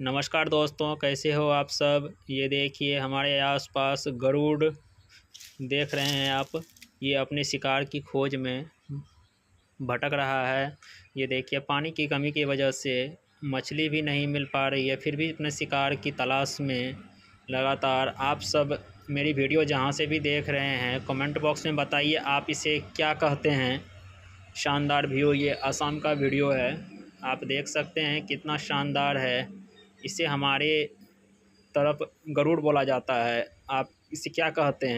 नमस्कार दोस्तों, कैसे हो आप सब। ये देखिए हमारे आसपास गरुड़ देख रहे हैं आप। ये अपने शिकार की खोज में भटक रहा है। ये देखिए पानी की कमी की वजह से मछली भी नहीं मिल पा रही है, फिर भी अपने शिकार की तलाश में लगातार। आप सब मेरी वीडियो जहाँ से भी देख रहे हैं कमेंट बॉक्स में बताइए आप इसे क्या कहते हैं। शानदार व्यू, ये असम का वीडियो है। आप देख सकते हैं कितना शानदार है। इसे हमारे तरफ गरुड़ बोला जाता है। आप इसे क्या कहते हैं?